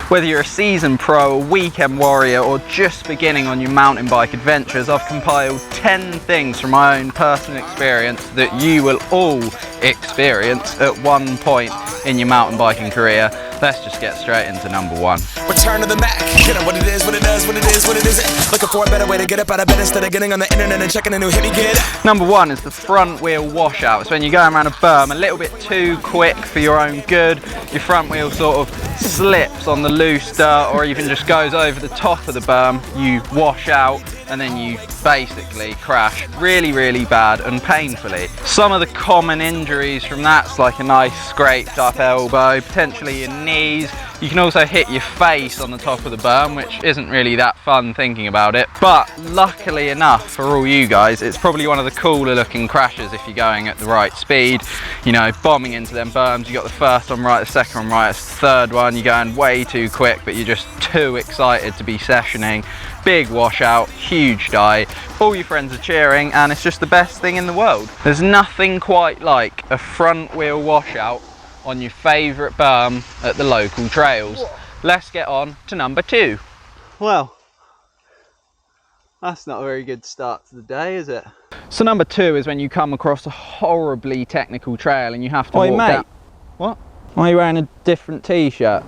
Whether you're a seasoned pro, a weekend warrior, or just beginning on your mountain bike adventures, I've compiled 10 things from my own personal experience that you will all experience at one point in your mountain biking career. Let's just get straight into number one. Return to the Mac. Get up what it is, what it does, what it is, what it isn't. Looking for a better way to get up out of bed instead of getting on the internet and checking a new hit me get. Number one is the front wheel washout. It's when you're going around a berm a little bit too quick for your own good. Your front wheel sort of slips on the loose dirt or even just goes over the top of the berm. You wash out and then you basically crash really, really bad and painfully. Some of the common injuries from that's like a nice scraped up elbow, potentially your knees. You can also hit your face on the top of the berm, which isn't really that fun thinking about it. But luckily enough for all you guys, it's probably one of the cooler looking crashes if you're going at the right speed. You know, bombing into them berms, you got the first one right, the second one right, it's the third one, you're going way too quick, but you're just too excited to be sessioning. Big washout, huge die, all your friends are cheering, and it's just the best thing in the world. There's nothing quite like a front wheel washout on your favourite berm at the local trails. Let's get on to number two. Well, that's not a very good start to the day, is it? So number two is when you come across a horribly technical trail and you have to walk down. What? Why are you wearing a different t-shirt?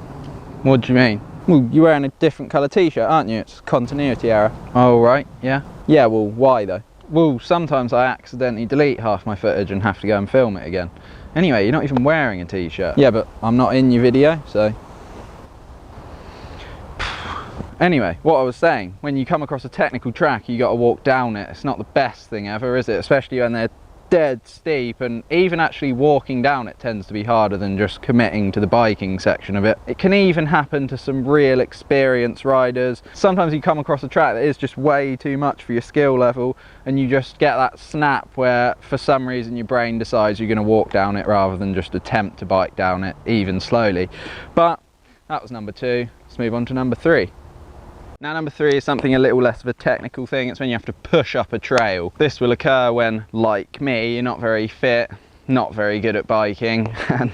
What do you mean? Well, you're wearing a different colour t-shirt, aren't you? It's continuity error. Oh, right, yeah. Yeah, well, why though? Well, sometimes I accidentally delete half my footage and have to go and film it again. Anyway, you're not even wearing a t-shirt. Yeah, but I'm not in your video, so... Anyway, what I was saying, when you come across a technical track, you got to walk down it. It's not the best thing ever, is it? Especially when they're dead steep, and even actually walking down it tends to be harder than just committing to the biking section of it. It can even happen to some real experienced riders. Sometimes you come across a track that is just way too much for your skill level and you just get that snap where for some reason your brain decides you're going to walk down it rather than just attempt to bike down it even slowly. But that was number two. Let's move on to number three. Now number three is something a little less of a technical thing. It's when you have to push up a trail. This will occur when, like me, you're not very fit, not very good at biking, and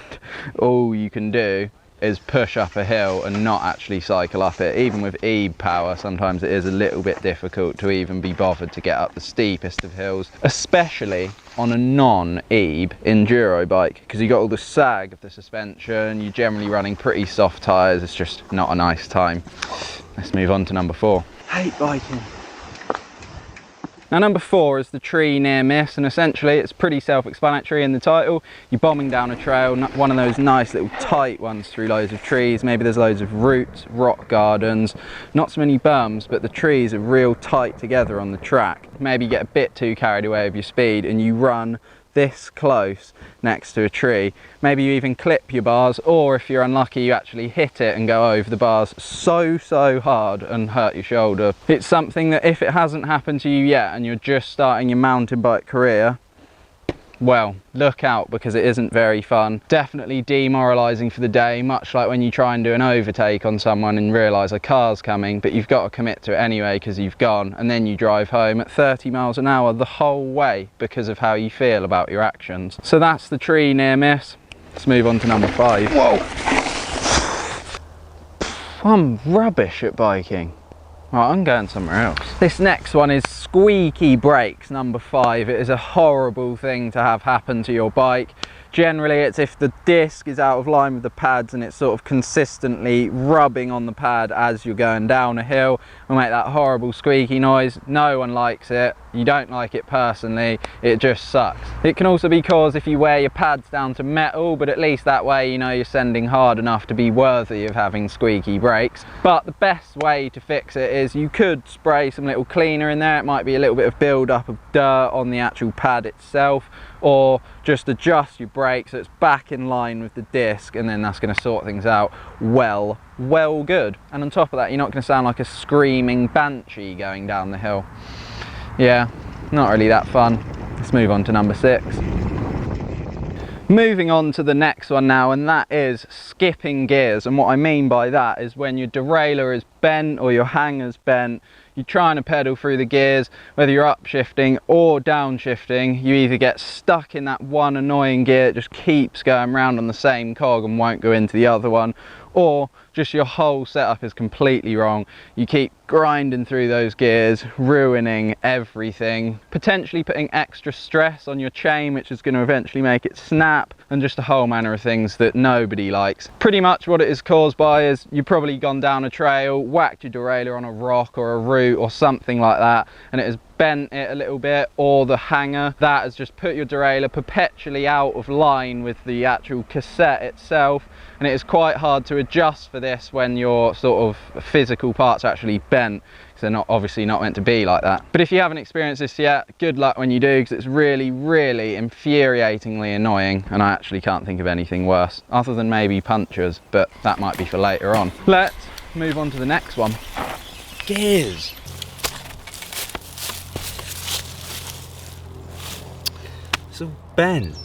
all you can do is push up a hill and not actually cycle up it. Even with EEB power, sometimes it is a little bit difficult to even be bothered to get up the steepest of hills, especially on a non-EEB enduro bike, because you got all the sag of the suspension, you're generally running pretty soft tyres, it's just not a nice time. Let's move on to number four. Hate biking. Now number four is the tree near miss, and essentially it's pretty self-explanatory in the title. You're bombing down a trail, one of those nice little tight ones through loads of trees. Maybe there's loads of roots, rock gardens, not so many berms, but the trees are real tight together on the track. Maybe you get a bit too carried away with your speed and you run this close next to a tree. Maybe you even clip your bars, or if you're unlucky you actually hit it and go over the bars so hard and hurt your shoulder. It's something that if it hasn't happened to you yet and you're just starting your mountain bike career, well, look out, because it isn't very fun. Definitely demoralising for the day, much like when you try and do an overtake on someone and realise a car's coming, but you've got to commit to it anyway because you've gone, and then you drive home at 30 miles an hour the whole way because of how you feel about your actions. So that's the tree near miss. Let's move on to number five. Whoa! I'm rubbish at biking. Right, I'm going somewhere else. This next one is squeaky brakes, number five. It is a horrible thing to have happen to your bike. Generally, it's if the disc is out of line with the pads and it's sort of consistently rubbing on the pad as you're going down a hill. It'll make that horrible squeaky noise. No one likes it. You don't like it personally. It just sucks. It can also be caused if you wear your pads down to metal, but at least that way you know you're sending hard enough to be worthy of having squeaky brakes. But the best way to fix it is you could spray some little cleaner in there. It might be a little bit of build-up of dirt on the actual pad itself, or just adjust your brake so it's back in line with the disc, and then that's going to sort things out well good. And on top of that, you're not going to sound like a screaming banshee going down the hill. Yeah, not really that fun. Let's move on to number six. Moving on to the next one now, and that is skipping gears. And what I mean by that is when your derailleur is bent or your hanger's bent, you're trying to pedal through the gears, whether you're upshifting or downshifting, you either get stuck in that one annoying gear that just keeps going round on the same cog and won't go into the other one, or just your whole setup is completely wrong. You keep grinding through those gears, ruining everything, potentially putting extra stress on your chain, which is going to eventually make it snap, and just a whole manner of things that nobody likes. Pretty much what it is caused by is you've probably gone down a trail, whacked your derailleur on a rock or a root or something like that, and it has bent it a little bit, or the hanger that has just put your derailleur perpetually out of line with the actual cassette itself, and it is quite hard to adjust for this when your sort of physical parts are actually bent, because they're not obviously not meant to be like that. But if you haven't experienced this yet, good luck when you do, because it's really infuriatingly annoying, and I actually can't think of anything worse other than maybe punctures, but that might be for later on. Let's move on to the next one. Gears. So bent.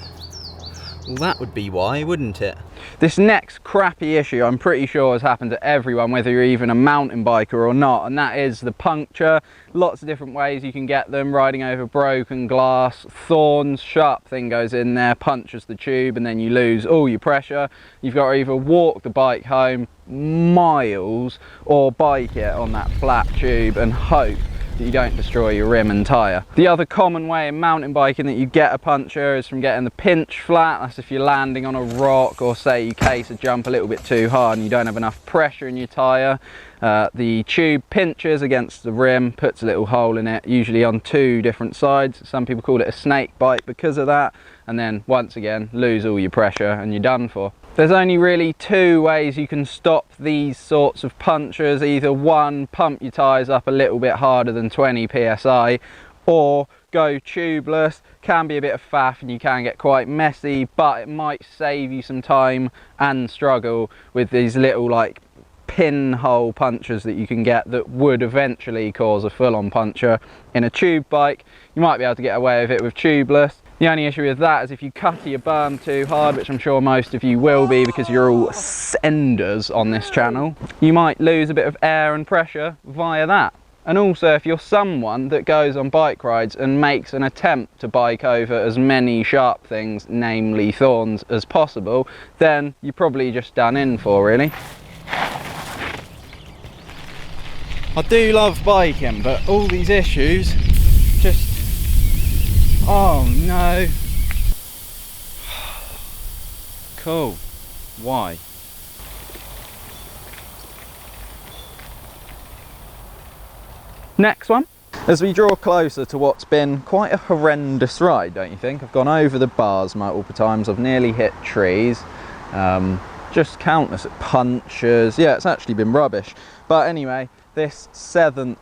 Well, that would be why, wouldn't it? This next crappy issue I'm pretty sure has happened to everyone, whether you're even a mountain biker or not, and that is the puncture. Lots of different ways you can get them: riding over broken glass, thorns, sharp thing goes in there, punctures the tube, and then you lose all your pressure. You've got to either walk the bike home miles or bike it on that flat tube and hope that you don't destroy your rim and tyre. The other common way in mountain biking that you get a puncture is from getting the pinch flat. That's if you're landing on a rock, or say you case a jump a little bit too hard and you don't have enough pressure in your tyre. The tube pinches against the rim, puts a little hole in it, usually on 2 different sides. Some people call it a snake bite because of that, and then once again lose all your pressure and you're done for. There's only really 2 ways you can stop these sorts of punctures. Either one, pump your tyres up a little bit harder than 20 psi, or go tubeless. Can be a bit of faff and you can get quite messy, but it might save you some time and struggle with these little like pinhole punctures that you can get that would eventually cause a full-on puncture in a tube bike. You might be able to get away with it with tubeless. The only issue with that is if you cut your berm too hard, which I'm sure most of you will be because you're all senders on this channel, you might lose a bit of air and pressure via that. And also, if you're someone that goes on bike rides and makes an attempt to bike over as many sharp things, namely thorns, as possible, then you're probably just done in for, really. I do love biking, but all these issues just... oh no. Cool. Why? Next one. As we draw closer to what's been quite a horrendous ride, don't you think? I've gone over the bars multiple times, I've nearly hit trees, just countless punctures. Yeah, it's actually been rubbish. But anyway, this seventh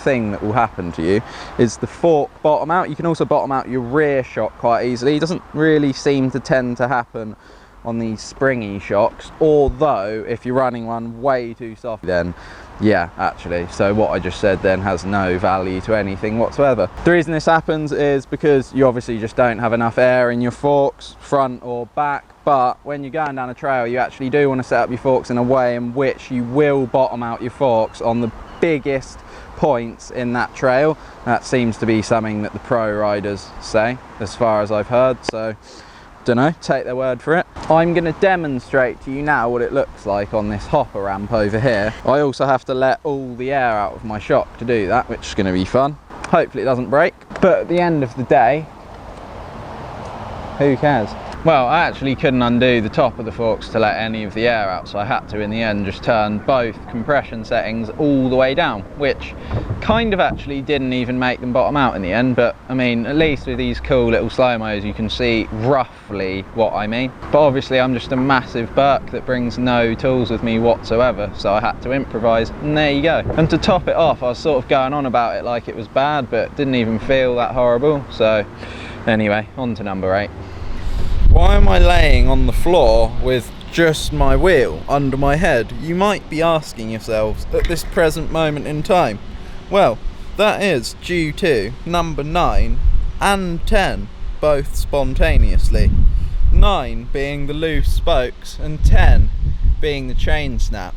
thing that will happen to you is the fork bottom out. You can also bottom out your rear shock quite easily. It doesn't really seem to tend to happen on these springy shocks, although if you're running one way too soft, then yeah, actually, so what I just said then has no value to anything whatsoever. The reason this happens is because you obviously just don't have enough air in your forks, front or back. But when you're going down a trail, you actually do want to set up your forks in a way in which you will bottom out your forks on the biggest points in that trail. That seems to be something that the pro riders say, as far as I've heard, so don't know, take their word for it. I'm going to demonstrate to you now what it looks like on this hopper ramp over here. I also have to let all the air out of my shock to do that, which is going to be fun. Hopefully it doesn't break, but at the end of the day, who cares? Well, I actually couldn't undo the top of the forks to let any of the air out, so I had to in the end just turn both compression settings all the way down, which kind of actually didn't even make them bottom out in the end. But I mean, at least with these cool little slow-mos you can see roughly what I mean. But obviously I'm just a massive Burke that brings no tools with me whatsoever, so I had to improvise, and there you go. And to top it off, I was sort of going on about it like it was bad, but it didn't even feel that horrible. So anyway, on to number 8. Why am I laying on the floor with just my wheel under my head? You might be asking yourselves at this present moment in time. Well, that is due to number 9 and 10 both spontaneously. 9 being the loose spokes and 10 being the chain snap.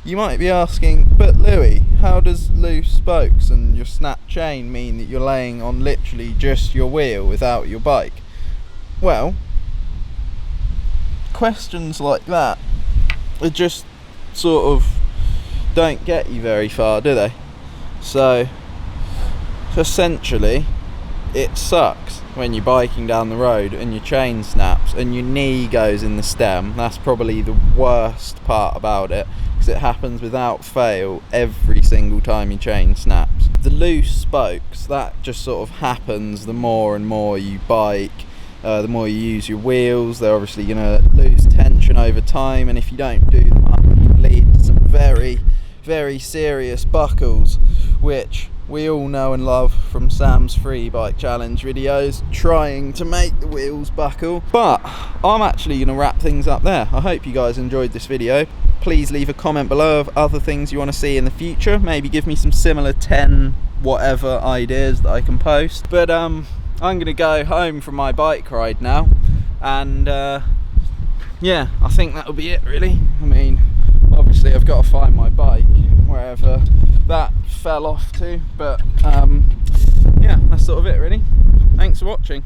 You might be asking, but Louis, how does loose spokes and your snap chain mean that you're laying on literally just your wheel without your bike? Well, questions like that are just sort of don't get you very far, do they? So essentially it sucks when you're biking down the road and your chain snaps and your knee goes in the stem. That's probably the worst part about it, because it happens without fail every single time your chain snaps. The loose spokes, that just sort of happens the more and more you bike, the more you use your wheels. They're obviously going to lose tension over time, and if you don't do them up, it can lead to some very, very serious buckles, which we all know and love from Sam's free bike challenge videos, trying to make the wheels buckle. But I'm actually going to wrap things up there. I hope you guys enjoyed this video. Please leave a comment below of other things you want to see in the future. Maybe give me some similar 10 whatever ideas that I can post. But I'm going to go home from my bike ride now, and yeah, I think that'll be it really. I mean, obviously I've got to find my bike wherever that fell off to, but yeah, that's sort of it really. Thanks for watching.